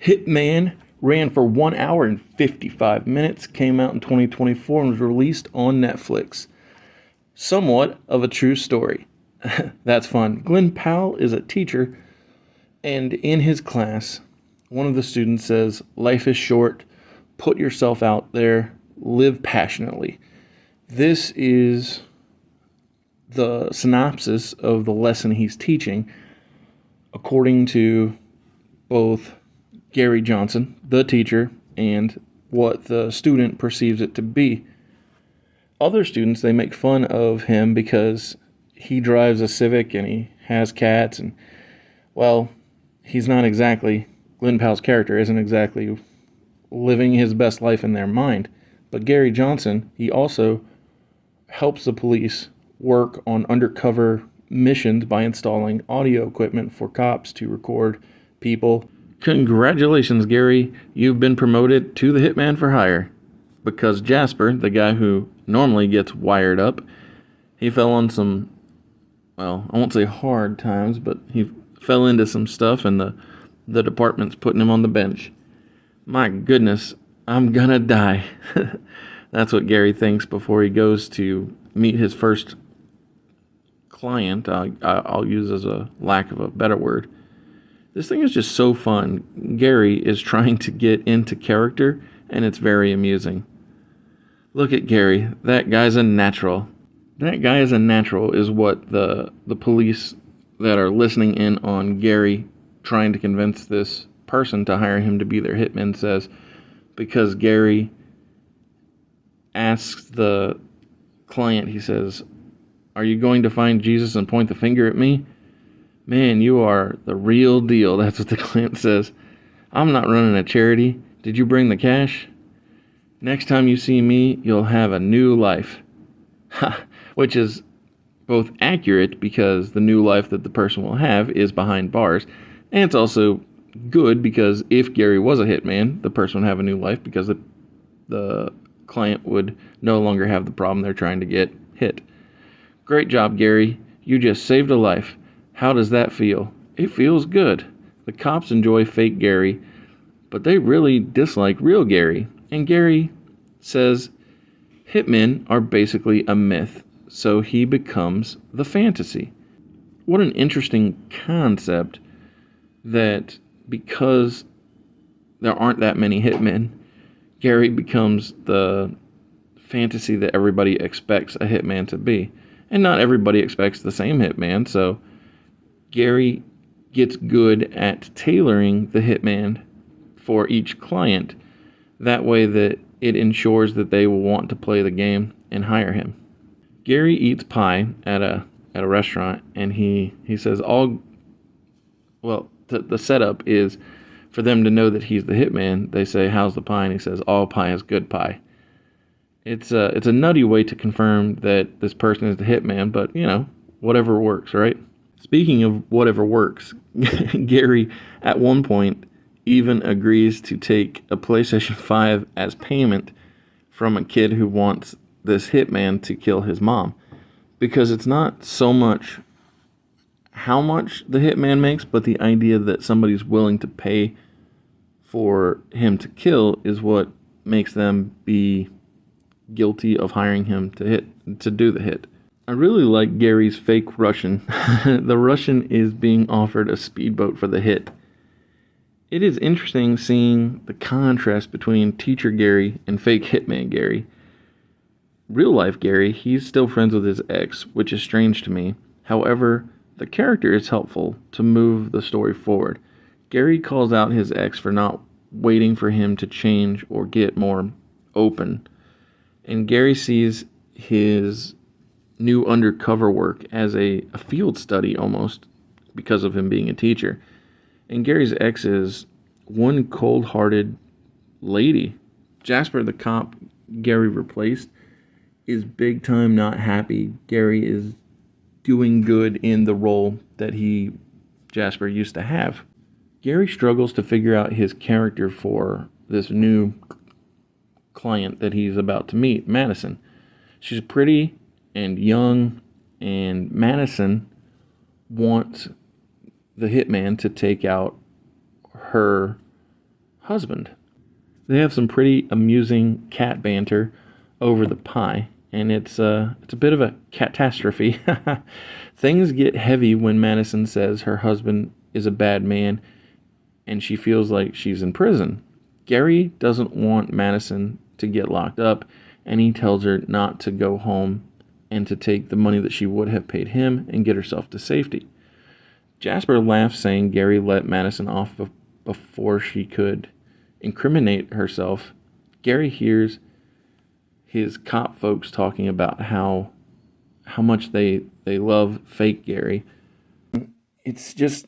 Hitman ran for 1 hour and 55 minutes, came out in 2024, and was released on Netflix. Somewhat of a true story. That's fun. Glen Powell is a teacher, and in his class, one of the students says, "Life is short, put yourself out there, live passionately." This is the synopsis of the lesson he's teaching, according to both Gary Johnson, the teacher, and what the student perceives it to be. Other students, they make fun of him because he drives a Civic and he has cats, and, well, he's not exactly, Glen Powell's character isn't exactly living his best life in their mind. But Gary Johnson, he also helps the police work on undercover missions by installing audio equipment for cops to record people. Congratulations, Gary. You've been promoted to the Hitman for Hire. Because Jasper, the guy who normally gets wired up, he fell on some, well, I won't say hard times, but he fell into some stuff, and the department's putting him on the bench. My goodness, I'm gonna die. That's what Gary thinks before he goes to meet his first client. I'll use as a lack of a better word. This thing is just so fun. Gary is trying to get into character, and it's very amusing. Look at Gary. That guy's a natural. That guy is a natural is what the police that are listening in on Gary trying to convince this person to hire him to be their hitman says, because Gary asks the client, he says, "Are you going to find Jesus and point the finger at me? Man, you are the real deal." That's what the client says. "I'm not running a charity. Did you bring the cash? Next time you see me, you'll have a new life." Which is both accurate because the new life that the person will have is behind bars, and it's also good because if Gary was a hitman, the person would have a new life because the client would no longer have the problem they're trying to get hit. Great job, Gary. You just saved a life. How does that feel? It feels good. The cops enjoy fake Gary, but they really dislike real Gary. And Gary says hitmen are basically a myth, so he becomes the fantasy. What an interesting concept that because there aren't that many hitmen, Gary becomes the fantasy that everybody expects a hitman to be. And not everybody expects the same hitman, so Gary gets good at tailoring the hitman for each client. That way that it ensures that they will want to play the game and hire him. Gary eats pie at a restaurant, and he says the setup is for them to know that he's the hitman. They say, "How's the pie?" And he says, "All pie is good pie." It's a nutty way to confirm that this person is the hitman, but whatever works, right? Speaking of whatever works, Gary at one point even agrees to take a PlayStation 5 as payment from a kid who wants this hitman to kill his mom. Because it's not so much how much the hitman makes, but the idea that somebody's willing to pay for him to kill is what makes them be guilty of hiring him to do the hit. I really like Gary's fake Russian. The Russian is being offered a speedboat for the hit. It is interesting seeing the contrast between teacher Gary and fake hitman Gary. Real life Gary, he's still friends with his ex, which is strange to me. However, the character is helpful to move the story forward. Gary calls out his ex for not waiting for him to change or get more open. And Gary sees his new undercover work as a field study almost because of him being a teacher. And Gary's ex is one cold-hearted lady. Jasper, the cop Gary replaced, is big time not happy. Gary is doing good in the role that Jasper used to have. Gary struggles to figure out his character for this new client that he's about to meet, Madison. She's pretty and young, and Madison wants the hitman to take out her husband. They have some pretty amusing cat banter over the pie, and it's a bit of a catastrophe. Things get heavy when Madison says her husband is a bad man and she feels like she's in prison. Gary doesn't want Madison to get locked up, and he tells her not to go home and to take the money that she would have paid him and get herself to safety. Jasper laughs, saying Gary let Madison off before she could incriminate herself. Gary hears his cop folks talking about how much they love fake Gary. It's just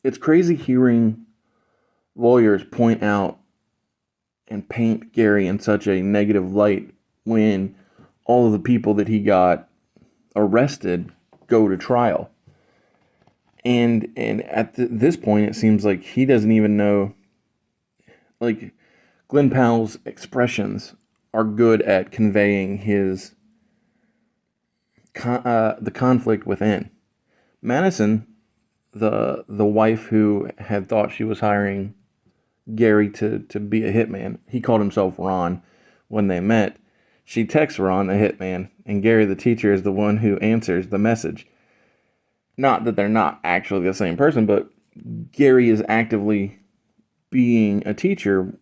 it's crazy hearing lawyers point out and paint Gary in such a negative light when all of the people that he got arrested go to trial. And at this point, it seems like he doesn't even know. Like, Glen Powell's expressions are good at conveying his the conflict within. Madison, the wife who had thought she was hiring Gary to be a hitman, he called himself Ron when they met. She texts Ron, the hitman, and Gary, the teacher, is the one who answers the message. Not that they're not actually the same person, but Gary is actively being a teacher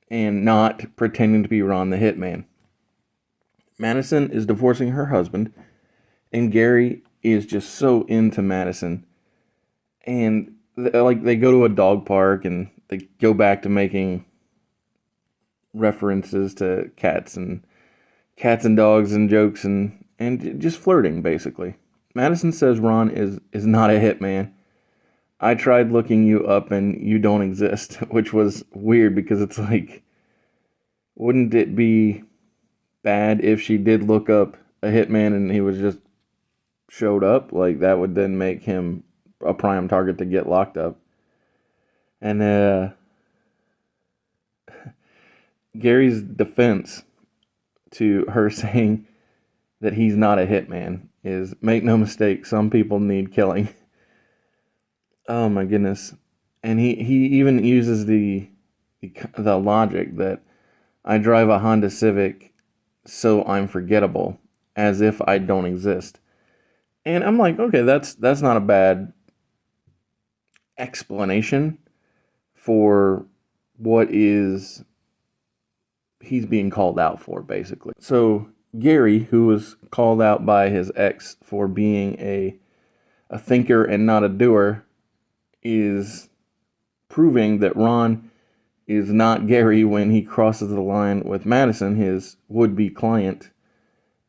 and not pretending to be Ron, the hitman. Madison is divorcing her husband, and Gary is just so into Madison. And they go to a dog park and they go back to making references to cats and dogs and jokes and just flirting, basically. Madison says Ron is not a hitman. I tried looking you up and you don't exist, which was weird because it's like, wouldn't it be bad if she did look up a hitman and he was just showed up? Like, that would then make him a prime target to get locked up. And Gary's defense to her saying that he's not a hitman is, make no mistake, some people need killing. Oh my goodness. And he even uses the logic that I drive a Honda Civic so I'm forgettable, as if I don't exist. And I'm like, okay, that's not a bad explanation for what is he's being called out for, basically. So Gary, who was called out by his ex for being a thinker and not a doer, is proving that Ron is not Gary when he crosses the line with Madison, his would-be client.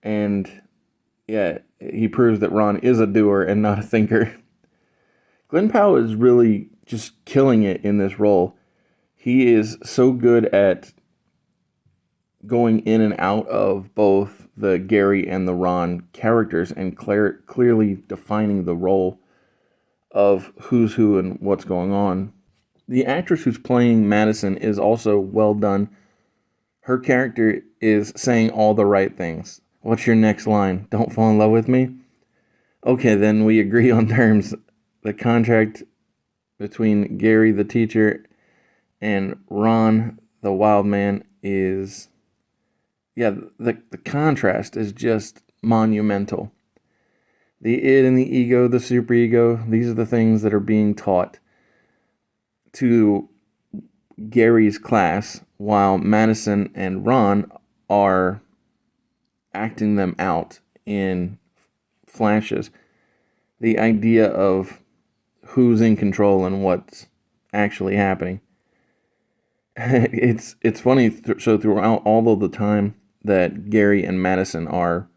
And yeah, he proves that Ron is a doer and not a thinker. Glen Powell is really just killing it in this role. He is so good at going in and out of both the Gary and the Ron characters and clearly defining the role of who's who and what's going on. The actress who's playing Madison is also well done. Her character is saying all the right things. What's your next line? Don't fall in love with me? Okay, then we agree on terms. The contract between Gary, the teacher, and Ron, the wild man, is... yeah, the contrast is just monumental. The id and the ego, the superego, these are the things that are being taught to Gary's class, while Madison and Ron are acting them out in flashes. The idea of who's in control and what's actually happening. It's funny, so throughout all of the time that Gary and Madison are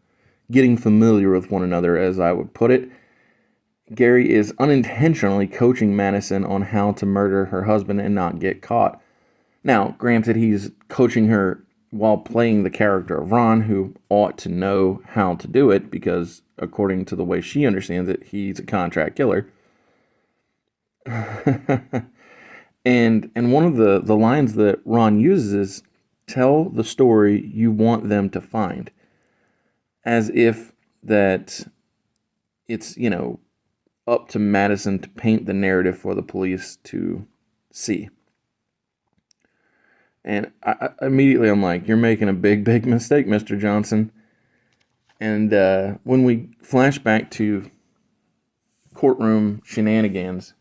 getting familiar with one another, as I would put it, Gary is unintentionally coaching Madison on how to murder her husband and not get caught. Now, granted, he's coaching her while playing the character of Ron, who ought to know how to do it, because according to the way she understands it, he's a contract killer. And one of the lines that Ron uses is, tell the story you want them to find. As if that it's, up to Madison to paint the narrative for the police to see. And immediately I'm like, you're making a big, big mistake, Mr. Johnson. And when we flash back to courtroom shenanigans,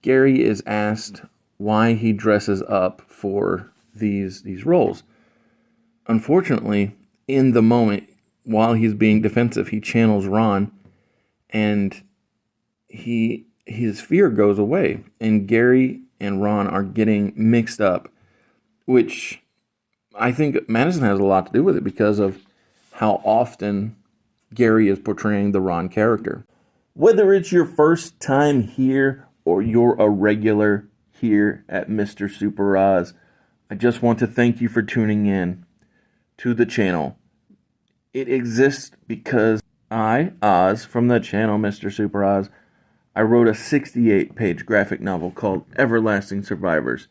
Gary is asked why he dresses up for these roles. Unfortunately, in the moment, while he's being defensive, he channels Ron, and his fear goes away, and Gary and Ron are getting mixed up, which I think Madison has a lot to do with it because of how often Gary is portraying the Ron character. Whether it's your first time here or you're a regular here at Mr. Super Oz, I just want to thank you for tuning in to the channel. It exists because I, Oz, from the channel Mr. Super Oz, I wrote a 68-page graphic novel called Everlasting Survivors.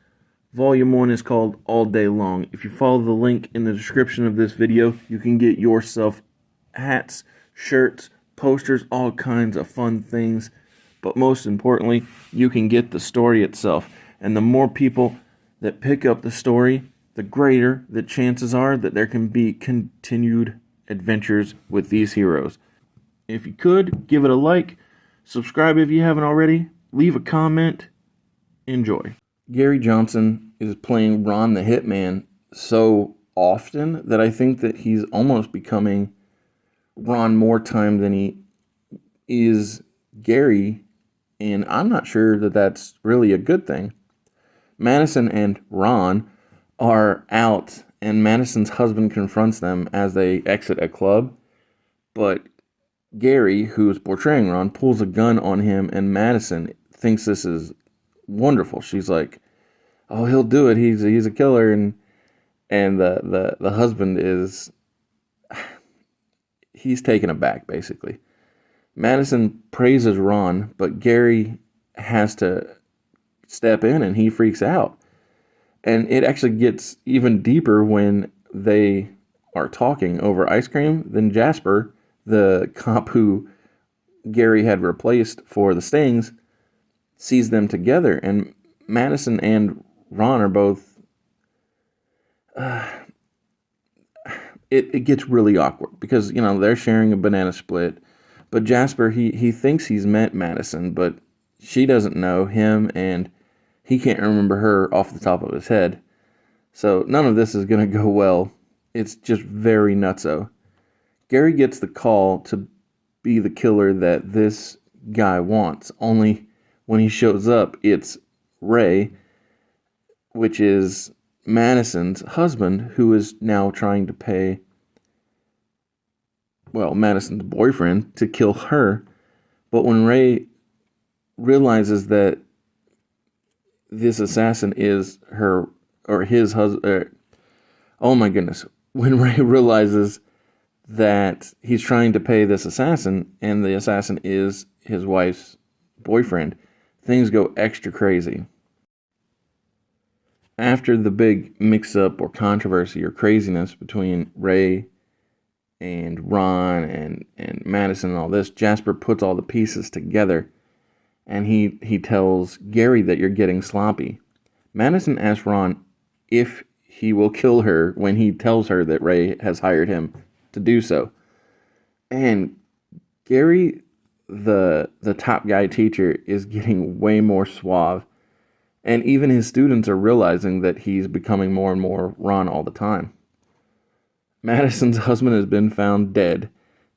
Volume 1 is called All Day Long. If you follow the link in the description of this video, you can get yourself hats, shirts, posters, all kinds of fun things. But most importantly, you can get the story itself. And the more people that pick up the story, the greater the chances are that there can be continued adventures with these heroes. If you could, give it a like, subscribe if you haven't already, leave a comment, enjoy. Gary Johnson is playing Ron the Hitman so often that I think that he's almost becoming Ron more time than he is Gary, and I'm not sure that that's really a good thing. Madison and Ron are out, and Madison's husband confronts them as they exit a club, but Gary, who's portraying Ron, pulls a gun on him, and Madison thinks this is wonderful. She's like, "Oh, he'll do it. He's a killer," and the husband is he's taken aback basically. Madison praises Ron, but Gary has to step in, and he freaks out. And it actually gets even deeper when they are talking over ice cream. Then Jasper, the cop who Gary had replaced for the stings, sees them together, and Madison and Ron are both it gets really awkward because, you know, they're sharing a banana split, but Jasper, he thinks he's met Madison, but she doesn't know him, and he can't remember her off the top of his head. So none of this is going to go well. It's just very nutso. Gary gets the call to be the killer that this guy wants, only when he shows up, it's Ray, which is Madison's husband, who is now trying to pay, well, Madison's boyfriend to kill her. But when Ray realizes that this assassin is her or his husband, oh my goodness, when Ray realizes that he's trying to pay this assassin and the assassin is his wife's boyfriend, things go extra crazy. After the big mix-up or controversy or craziness between Ray and Ron and Madison and all this, Jasper puts all the pieces together, and he tells Gary that you're getting sloppy. Madison asks Ron if he will kill her when he tells her that Ray has hired him to do so. And Gary, the top guy teacher, is getting way more suave. And even his students are realizing that he's becoming more and more Ron all the time. Madison's husband has been found dead.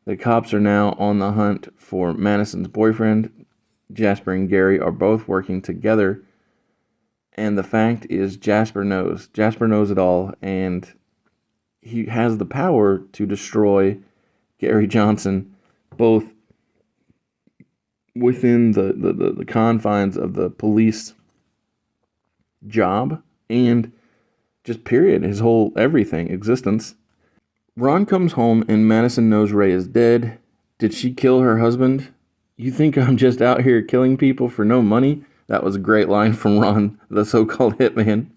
The cops are now on the hunt for Madison's boyfriend. Jasper and Gary are both working together. And the fact is, Jasper knows. Jasper knows it all, and he has the power to destroy Gary Johnson, both within the confines of the police job and just period, his whole everything, existence. Ron comes home and Madison knows Ray is dead. Did she kill her husband? You think I'm just out here killing people for no money? That was a great line from Ron, the so-called hitman.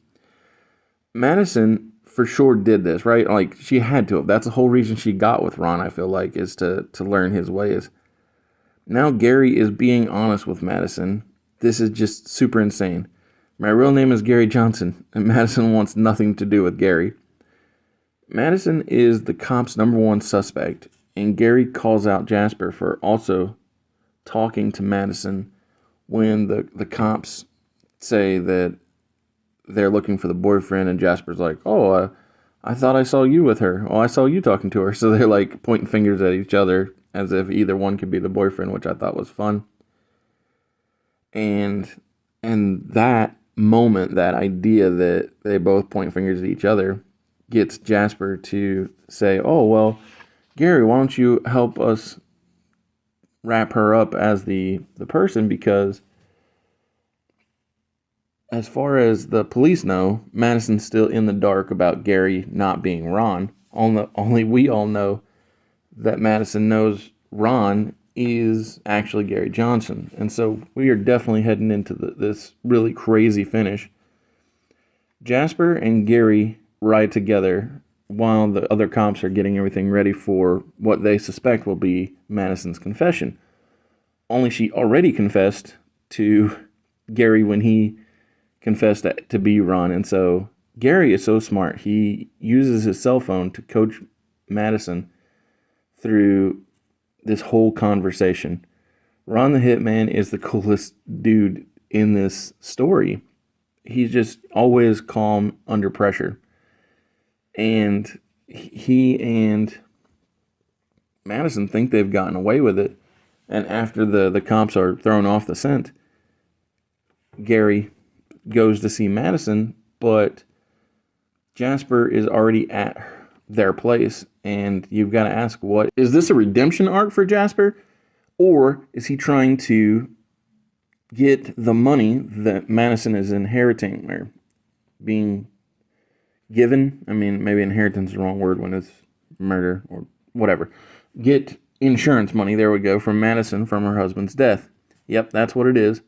Madison for sure did this, right? Like, she had to have. That's the whole reason she got with Ron, I feel like, is to learn his ways. Now Gary is being honest with Madison. This is just super insane. My real name is Gary Johnson, and Madison wants nothing to do with Gary. Madison is the cop's number one suspect, and Gary calls out Jasper for also talking to Madison when the cops say that they're looking for the boyfriend, and Jasper's like, oh, I thought I saw you with her. Oh, I saw you talking to her. So they're like pointing fingers at each other as if either one could be the boyfriend, which I thought was fun. And that moment, that idea that they both point fingers at each other, gets Jasper to say, oh, well, Gary, why don't you help us wrap her up as the person, because as far as the police know, Madison's still in the dark about Gary not being Ron. Only we all know that Madison knows Ron is actually Gary Johnson. And so we are definitely heading into this really crazy finish. Jasper and Gary ride together while the other cops are getting everything ready for what they suspect will be Madison's confession. Only she already confessed to Gary when he confessed to be Ron. And so Gary is so smart. He uses his cell phone to coach Madison through this whole conversation. Ron the Hitman is the coolest dude in this story. He's just always calm under pressure. And he and Madison think they've gotten away with it. And after the cops are thrown off the scent, Gary goes to see Madison, but Jasper is already at their place. And you've got to ask, what is this, a redemption arc for Jasper? Or is he trying to get the money that Madison is inheriting or being given? I mean, maybe inheritance is the wrong word when it's murder or whatever. Get insurance money, there we go, from Madison from her husband's death. Yep, that's what it is.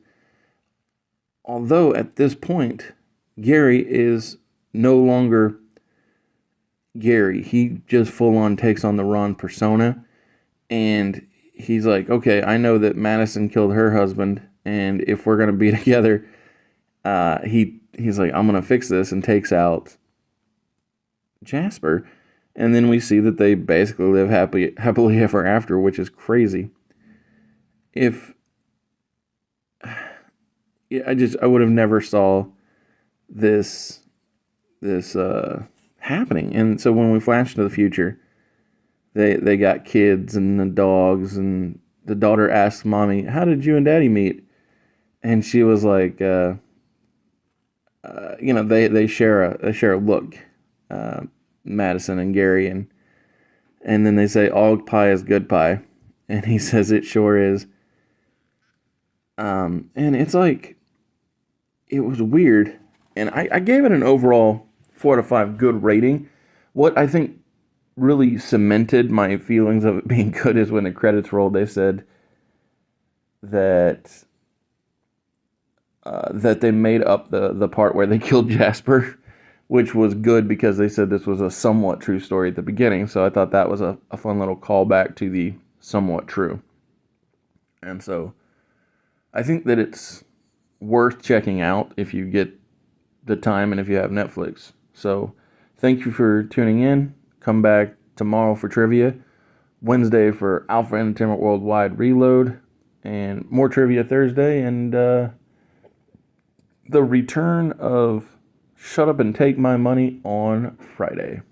Although at this point, Gary is no longer Gary. He just full on takes on the Ron persona. And he's like, okay, I know that Madison killed her husband. And if we're going to be together, he's like, I'm going to fix this, and takes out Jasper. And then we see that they basically live happily ever after, which is crazy. I would have never saw this happening. And so when we flash to the future, they got kids and the dogs, and the daughter asks mommy, how did you and daddy meet? And she was like, they share a look, Madison and Gary, and then they say all pie is good pie, and he says it sure is. And it's like, it was weird, and I gave it an overall 4 out of 5 good rating. What I think really cemented my feelings of it being good is when the credits rolled, they said that they made up the part where they killed Jasper, which was good because they said this was a somewhat true story at the beginning. So I thought that was a fun little callback to the somewhat true. And so I think that it's worth checking out if you get the time and if you have Netflix. So thank you for tuning in. Come back tomorrow for trivia, Wednesday for Alpha Entertainment Worldwide Reload, and more trivia Thursday, and the return of Shut Up and Take My Money on Friday.